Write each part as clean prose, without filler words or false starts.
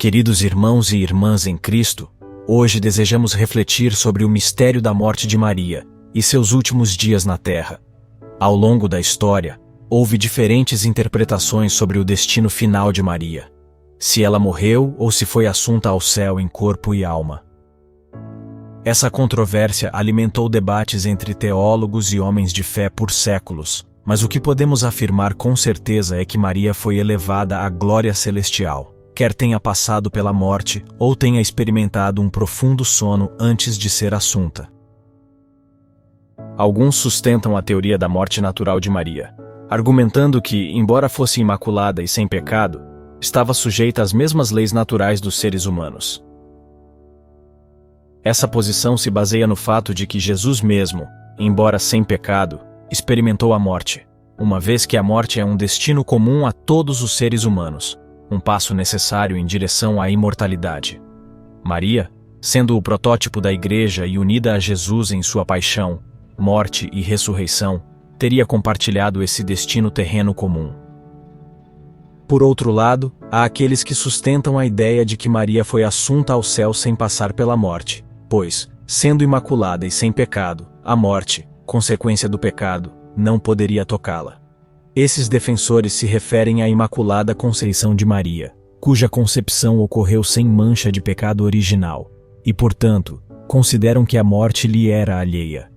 Queridos irmãos e irmãs em Cristo, hoje desejamos refletir sobre o mistério da morte de Maria e seus últimos dias na Terra. Ao longo da história, houve diferentes interpretações sobre o destino final de Maria, se ela morreu ou se foi assunta ao céu em corpo e alma. Essa controvérsia alimentou debates entre teólogos e homens de fé por séculos, mas o que podemos afirmar com certeza é que Maria foi elevada à glória celestial, quer tenha passado pela morte ou tenha experimentado um profundo sono antes de ser assunta. Alguns sustentam a teoria da morte natural de Maria, argumentando que, embora fosse imaculada e sem pecado, estava sujeita às mesmas leis naturais dos seres humanos. Essa posição se baseia no fato de que Jesus mesmo, embora sem pecado, experimentou a morte, uma vez que a morte é um destino comum a todos os seres humanos, um passo necessário em direção à imortalidade. Maria, sendo o protótipo da Igreja e unida a Jesus em sua paixão, morte e ressurreição, teria compartilhado esse destino terreno comum. Por outro lado, há aqueles que sustentam a ideia de que Maria foi assunta ao céu sem passar pela morte, pois, sendo imaculada e sem pecado, a morte, consequência do pecado, não poderia tocá-la. Esses defensores se referem à Imaculada Conceição de Maria, cuja concepção ocorreu sem mancha de pecado original, e, portanto, consideram que a morte lhe era alheia.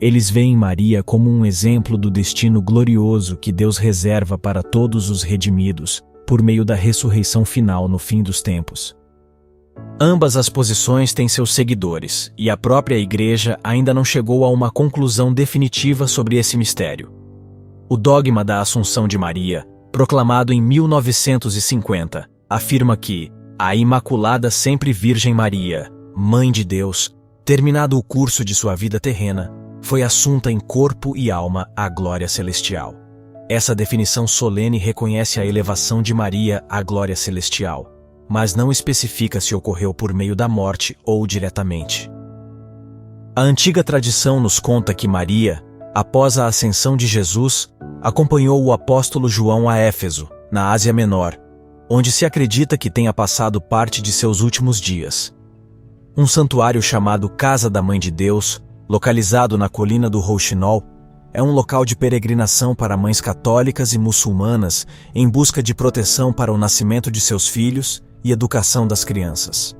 Eles veem Maria como um exemplo do destino glorioso que Deus reserva para todos os redimidos, por meio da ressurreição final no fim dos tempos. Ambas as posições têm seus seguidores, e a própria Igreja ainda não chegou a uma conclusão definitiva sobre esse mistério. O dogma da Assunção de Maria, proclamado em 1950, afirma que a Imaculada Sempre Virgem Maria, Mãe de Deus, terminado o curso de sua vida terrena, foi assunta em corpo e alma à glória celestial. Essa definição solene reconhece a elevação de Maria à glória celestial, mas não especifica se ocorreu por meio da morte ou diretamente. A antiga tradição nos conta que Maria, após a ascensão de Jesus, acompanhou o apóstolo João a Éfeso, na Ásia Menor, onde se acredita que tenha passado parte de seus últimos dias. Um santuário chamado Casa da Mãe de Deus, localizado na colina do Rouxinol, é um local de peregrinação para mães católicas e muçulmanas em busca de proteção para o nascimento de seus filhos e educação das crianças.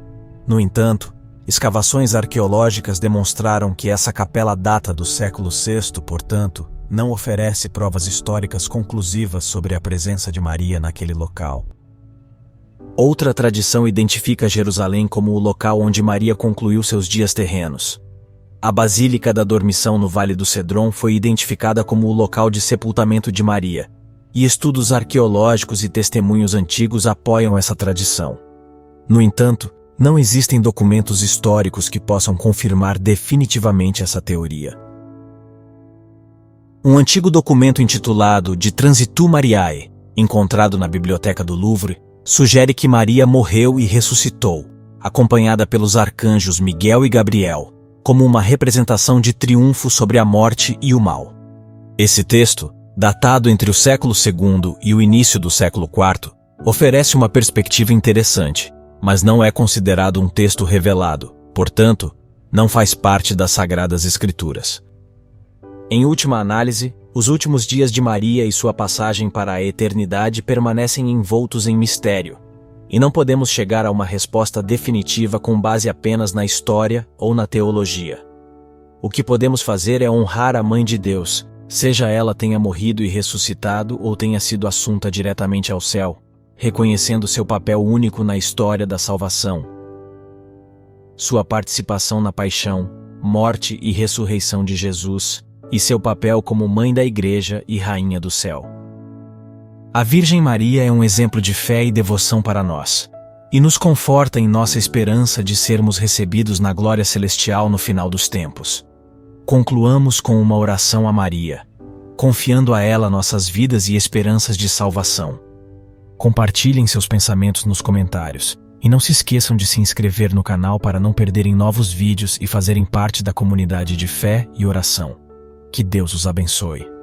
No entanto, escavações arqueológicas demonstraram que essa capela data do século VI, portanto, não oferece provas históricas conclusivas sobre a presença de Maria naquele local. Outra tradição identifica Jerusalém como o local onde Maria concluiu seus dias terrenos. A Basílica da Dormição no Vale do Cedron foi identificada como o local de sepultamento de Maria, e estudos arqueológicos e testemunhos antigos apoiam essa tradição. No entanto, não existem documentos históricos que possam confirmar definitivamente essa teoria. Um antigo documento intitulado De Transitu Mariae, encontrado na Biblioteca do Louvre, sugere que Maria morreu e ressuscitou, acompanhada pelos arcanjos Miguel e Gabriel, como uma representação de triunfo sobre a morte e o mal. Esse texto, datado entre o século II e o início do século IV, oferece uma perspectiva interessante, mas não é considerado um texto revelado, portanto, não faz parte das Sagradas Escrituras. Em última análise, os últimos dias de Maria e sua passagem para a eternidade permanecem envoltos em mistério, e não podemos chegar a uma resposta definitiva com base apenas na história ou na teologia. O que podemos fazer é honrar a Mãe de Deus, seja ela tenha morrido e ressuscitado ou tenha sido assunta diretamente ao céu, reconhecendo seu papel único na história da salvação. Sua participação na paixão, morte e ressurreição de Jesus, e seu papel como Mãe da Igreja e Rainha do Céu. A Virgem Maria é um exemplo de fé e devoção para nós, e nos conforta em nossa esperança de sermos recebidos na glória celestial no final dos tempos. Concluamos com uma oração a Maria, confiando a ela nossas vidas e esperanças de salvação. Compartilhem seus pensamentos nos comentários, e não se esqueçam de se inscrever no canal para não perderem novos vídeos e fazerem parte da comunidade de fé e oração. Que Deus os abençoe.